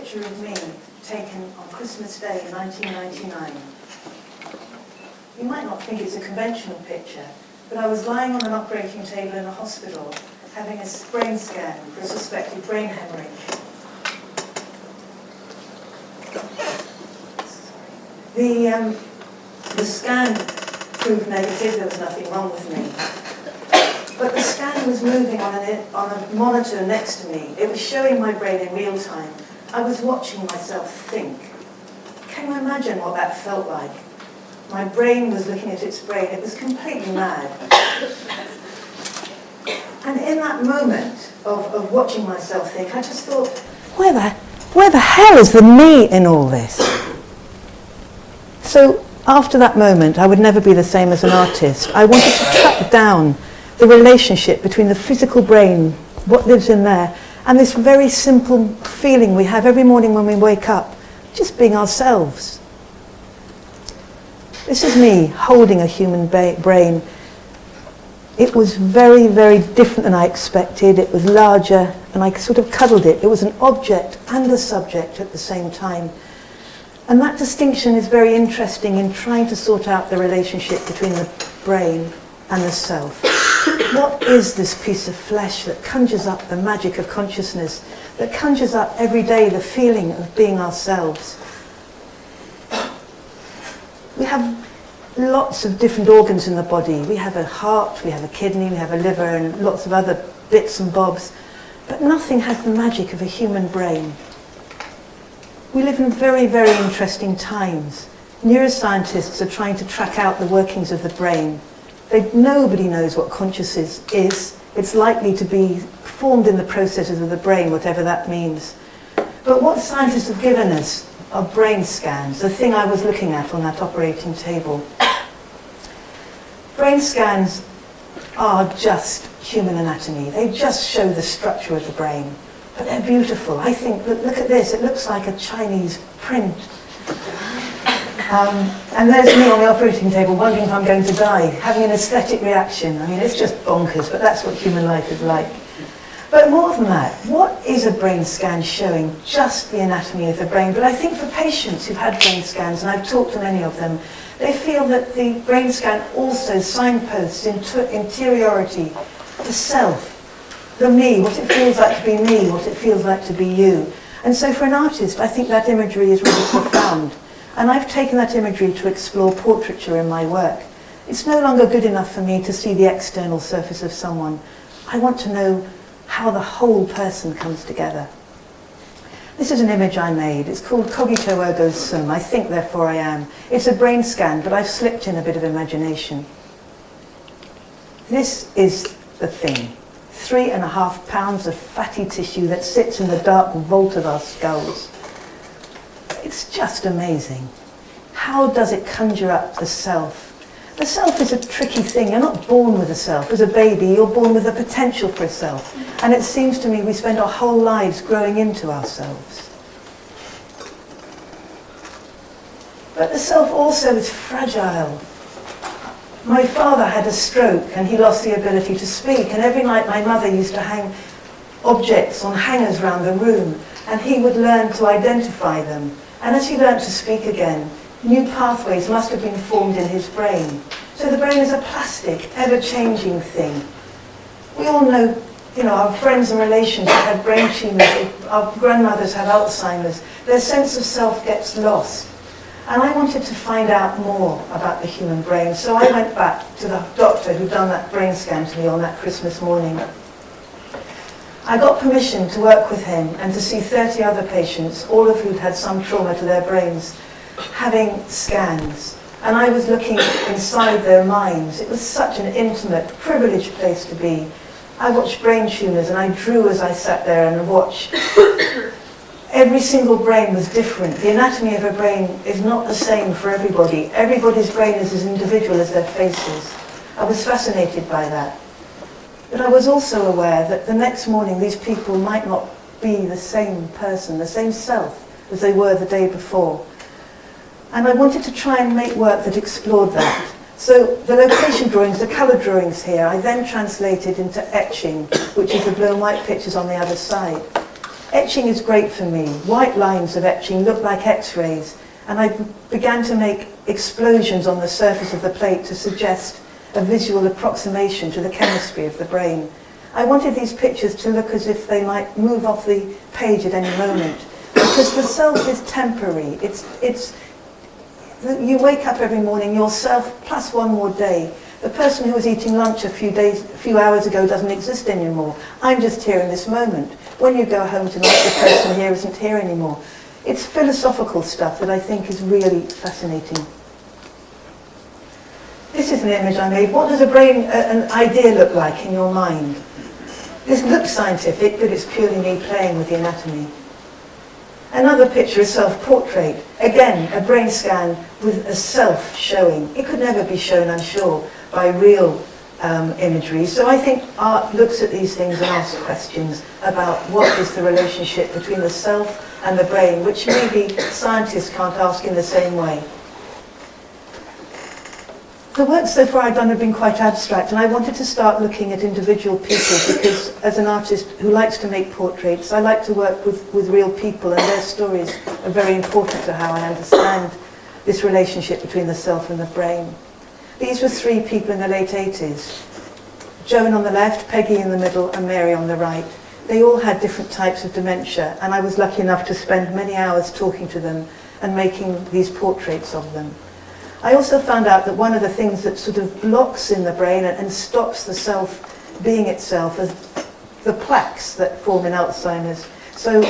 picture of me taken on Christmas Day 1999. You might not think it's a conventional picture, but I was lying on an operating table in a hospital having a brain scan for a suspected brain hemorrhage. The scan proved negative, there was nothing wrong with me. But the scan was moving on a monitor next to me. It was showing my brain in real time. I was watching myself think. Can you imagine what that felt like? My brain was looking at its brain. It was completely mad. And in that moment of watching myself think, I just thought, where the hell is the me in all this? So after that moment, I would never be the same as an artist. I wanted to track down the relationship between the physical brain, what lives in there, and this very simple feeling we have every morning when we wake up, just being ourselves. This is me holding a human brain. It was very, very different than I expected. It was larger, and I sort of cuddled it. It was an object and a subject at the same time. And that distinction is very interesting in trying to sort out the relationship between the brain and the self. What is this piece of flesh that conjures up the magic of consciousness, that conjures up every day the feeling of being ourselves? We have lots of different organs in the body. We have a heart, we have a kidney, we have a liver, and lots of other bits and bobs. But nothing has the magic of a human brain. We live in very, very interesting times. Neuroscientists are trying to track out the workings of the brain. Nobody knows what consciousness is. It's likely to be formed in the processes of the brain, whatever that means. But what scientists have given us are brain scans, the thing I was looking at on that operating table. Brain scans are just human anatomy. They just show the structure of the brain. But they're beautiful. I think, look at this, it looks like a Chinese print. And there's me on the operating table wondering if I'm going to die, having an aesthetic reaction. I mean, it's just bonkers, but that's what human life is like. But more than that, what is a brain scan showing? Just the anatomy of the brain. But I think for patients who've had brain scans, and I've talked to many of them, they feel that the brain scan also signposts interiority, the self, the me, what it feels like to be me, what it feels like to be you. And so for an artist, I think that imagery is really profound. And I've taken that imagery to explore portraiture in my work. It's no longer good enough for me to see the external surface of someone. I want to know how the whole person comes together. This is an image I made. It's called Cogito Ergo Sum. I think, therefore I am. It's a brain scan, but I've slipped in a bit of imagination. This is the thing. 3.5 pounds of fatty tissue that sits in the dark vault of our skulls. It's just amazing. How does it conjure up the self? The self is a tricky thing. You're not born with a self. As a baby, you're born with a potential for a self. And it seems to me we spend our whole lives growing into ourselves. But the self also is fragile. My father had a stroke and he lost the ability to speak. And every night my mother used to hang objects on hangers around the room. And he would learn to identify them. And as he learned to speak again, new pathways must have been formed in his brain. So the brain is a plastic, ever-changing thing. We all know, our friends and relations have had brain tumours, our grandmothers have Alzheimer's. Their sense of self gets lost. And I wanted to find out more about the human brain, so I went back to the doctor who'd done that brain scan to me on that Christmas morning. I got permission to work with him and to see 30 other patients, all of who'd had some trauma to their brains, having scans. And I was looking inside their minds. It was such an intimate, privileged place to be. I watched brain tumours and I drew as I sat there and watched. Every single brain was different. The anatomy of a brain is not the same for everybody. Everybody's brain is as individual as their faces. I was fascinated by that. But I was also aware that the next morning these people might not be the same person, the same self as they were the day before. And I wanted to try and make work that explored that. So the location drawings, the colour drawings here, I then translated into etching, which is the blue and white pictures on the other side. Etching is great for me. White lines of etching look like X-rays, and I began to make explosions on the surface of the plate to suggest a visual approximation to the chemistry of the brain. I wanted these pictures to look as if they might move off the page at any moment, because the self is temporary. You wake up every morning, yourself plus one more day. The person who was eating lunch a few hours ago doesn't exist anymore. I'm just here in this moment. When you go home tonight, the person here isn't here anymore. It's philosophical stuff that I think is really fascinating. This is an image I made. What does an idea look like in your mind? This looks scientific, but it's purely me playing with the anatomy. Another picture is self-portrait. Again, a brain scan with a self showing. It could never be shown, I'm sure, by real imagery. So I think art looks at these things and asks questions about what is the relationship between the self and the brain, which maybe scientists can't ask in the same way. The work so far I've done have been quite abstract, and I wanted to start looking at individual people because as an artist who likes to make portraits, I like to work with real people, and their stories are very important to how I understand this relationship between the self and the brain. These were three people in the late 80s. Joan on the left, Peggy in the middle, and Mary on the right. They all had different types of dementia, and I was lucky enough to spend many hours talking to them and making these portraits of them. I also found out that one of the things that sort of blocks in the brain and stops the self being itself is the plaques that form in Alzheimer's. So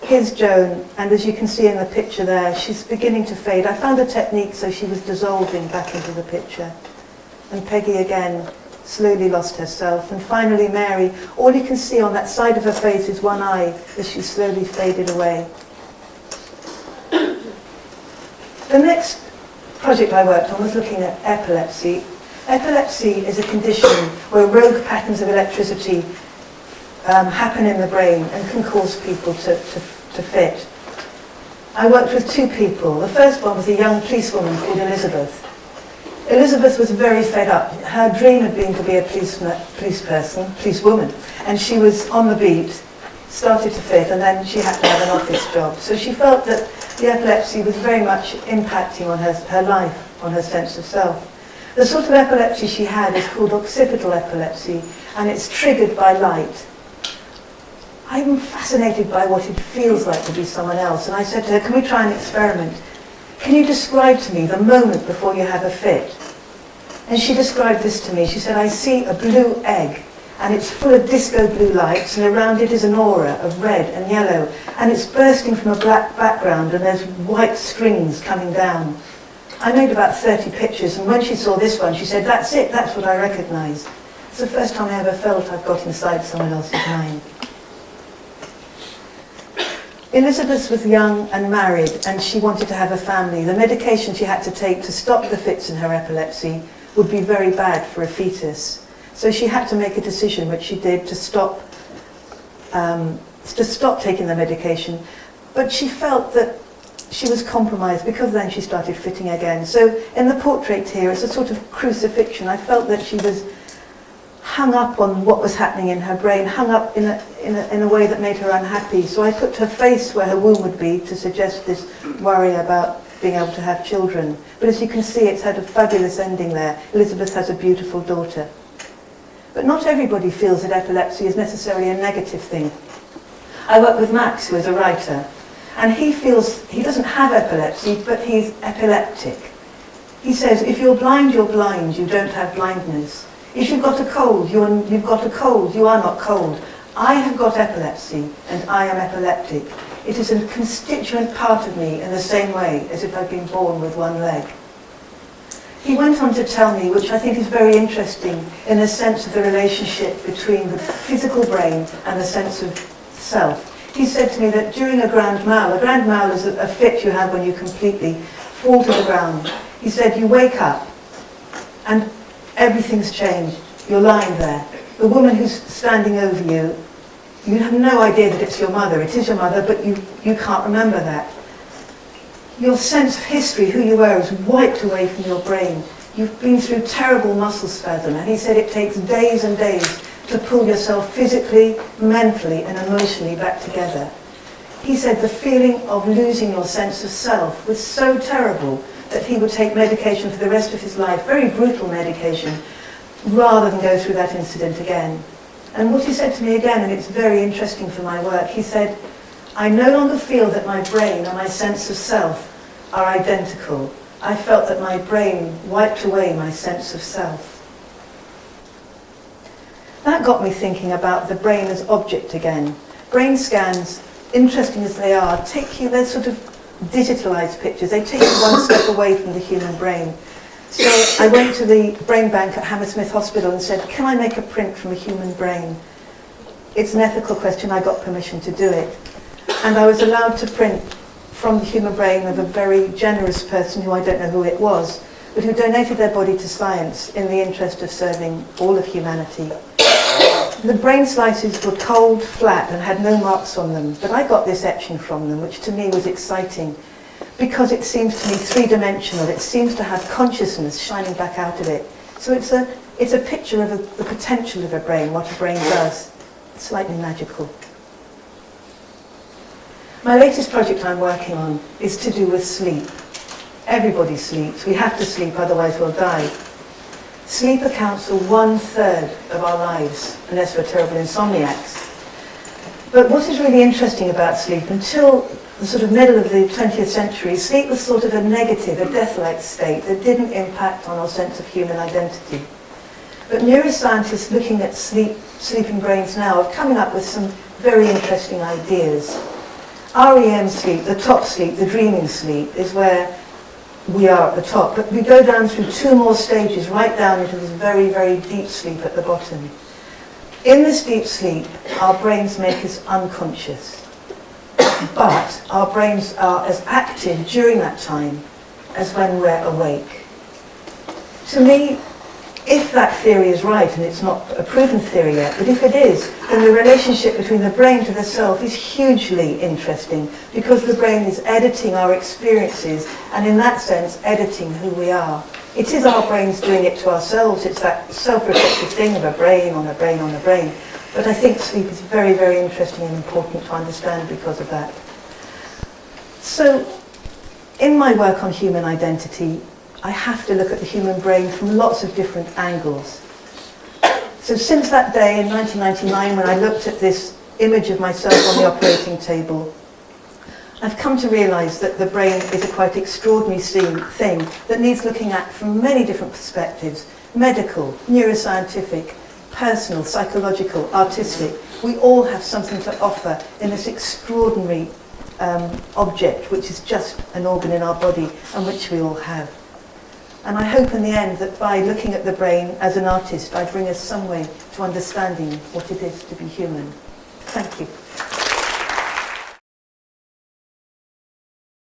here's Joan, and as you can see in the picture there, she's beginning to fade. I found a technique so she was dissolving back into the picture. And Peggy again slowly lost herself. And finally Mary, all you can see on that side of her face is one eye as she slowly faded away. The next project I worked on was looking at epilepsy. Epilepsy is a condition where rogue patterns of electricity happen in the brain and can cause people to fit. I worked with two people. The first one was a young policewoman called Elizabeth. Elizabeth was very fed up. Her dream had been to be a policewoman, and she was on the beat, started to fit, and then she had to have an office job. So she felt that the epilepsy was very much impacting on her life, on her sense of self. The sort of epilepsy she had is called Occipital Epilepsy, and it's triggered by light. I'm fascinated by what it feels like to be someone else, and I said to her, can we try an experiment? Can you describe to me the moment before you have a fit? And she described this to me. She said, I see a blue egg, and it's full of disco blue lights, and around it is an aura of red and yellow, and it's bursting from a black background, and there's white strings coming down. I made about 30 pictures, and when she saw this one, she said, that's it, that's what I recognise. It's the first time I ever felt I've got inside someone else's mind. Elizabeth was young and married, and she wanted to have a family. The medication she had to take to stop the fits in her epilepsy would be very bad for a fetus. So she had to make a decision, which she did, to stop taking the medication. But she felt that she was compromised, because then she started fitting again. So in the portrait here, it's a sort of crucifixion. I felt that she was hung up on what was happening in her brain, hung up in a way that made her unhappy. So I put her face where her womb would be to suggest this worry about being able to have children. But as you can see, it's had a fabulous ending there. Elizabeth has a beautiful daughter. But not everybody feels that epilepsy is necessarily a negative thing. I work with Max, who is a writer, and he feels he doesn't have epilepsy, but he's epileptic. He says, if you're blind, you don't have blindness. If you've got a cold, you've got a cold, you are not cold. I have got epilepsy, and I am epileptic. It is a constituent part of me in the same way as if I'd been born with one leg. He went on to tell me, which I think is very interesting, in the sense of the relationship between the physical brain and the sense of self. He said to me that during a grand mal is a fit you have when you completely fall to the ground. He said you wake up and everything's changed. You're lying there. The woman who's standing over you, you have no idea that it's your mother. It is your mother, but you can't remember that. Your sense of history, who you were, is wiped away from your brain. You've been through terrible muscle spasm, and he said it takes days and days to pull yourself physically, mentally, and emotionally back together. He said the feeling of losing your sense of self was so terrible that he would take medication for the rest of his life, very brutal medication, rather than go through that incident again. And what he said to me again, and it's very interesting for my work, he said, I no longer feel that my brain and my sense of self are identical. I felt that my brain wiped away my sense of self. That got me thinking about the brain as object again. Brain scans, interesting as they are, they're sort of digitalized pictures. They take you one step away from the human brain. So I went to the brain bank at Hammersmith Hospital and said, can I make a print from a human brain? It's an ethical question, I got permission to do it. And I was allowed to print from the human brain of a very generous person who I don't know who it was, but who donated their body to science in the interest of serving all of humanity. The brain slices were cold, flat, and had no marks on them, but I got this etching from them, which to me was exciting, because it seems to me three-dimensional. It seems to have consciousness shining back out of it. So it's a picture of the potential of a brain, what a brain does. It's slightly magical. My latest project I'm working on is to do with sleep. Everybody sleeps. We have to sleep, otherwise we'll die. Sleep accounts for 1/3 of our lives, unless we're terrible insomniacs. But what is really interesting about sleep, until the sort of middle of the 20th century, sleep was sort of a negative, a death-like state that didn't impact on our sense of human identity. But neuroscientists looking at sleeping brains now are coming up with some very interesting ideas. REM sleep, the top sleep, the dreaming sleep, is where we are at the top, but we go down through 2 more stages, right down into this very, very deep sleep at the bottom. In this deep sleep, our brains make us unconscious, but our brains are as active during that time as when we're awake. To me, if that theory is right, and it's not a proven theory yet, but if it is, then the relationship between the brain to the self is hugely interesting, because the brain is editing our experiences, and in that sense, editing who we are. It is our brains doing it to ourselves. It's that self-reflective thing of a brain on a brain on a brain. But I think sleep is very, very interesting and important to understand because of that. So, in my work on human identity, I have to look at the human brain from lots of different angles. So since that day in 1999 when I looked at this image of myself on the operating table, I've come to realise that the brain is a quite extraordinary thing that needs looking at from many different perspectives: medical, neuroscientific, personal, psychological, artistic. We all have something to offer in this extraordinary object, which is just an organ in our body and which we all have. And I hope in the end that by looking at the brain as an artist, I bring us some way to understanding what it is to be human. Thank you.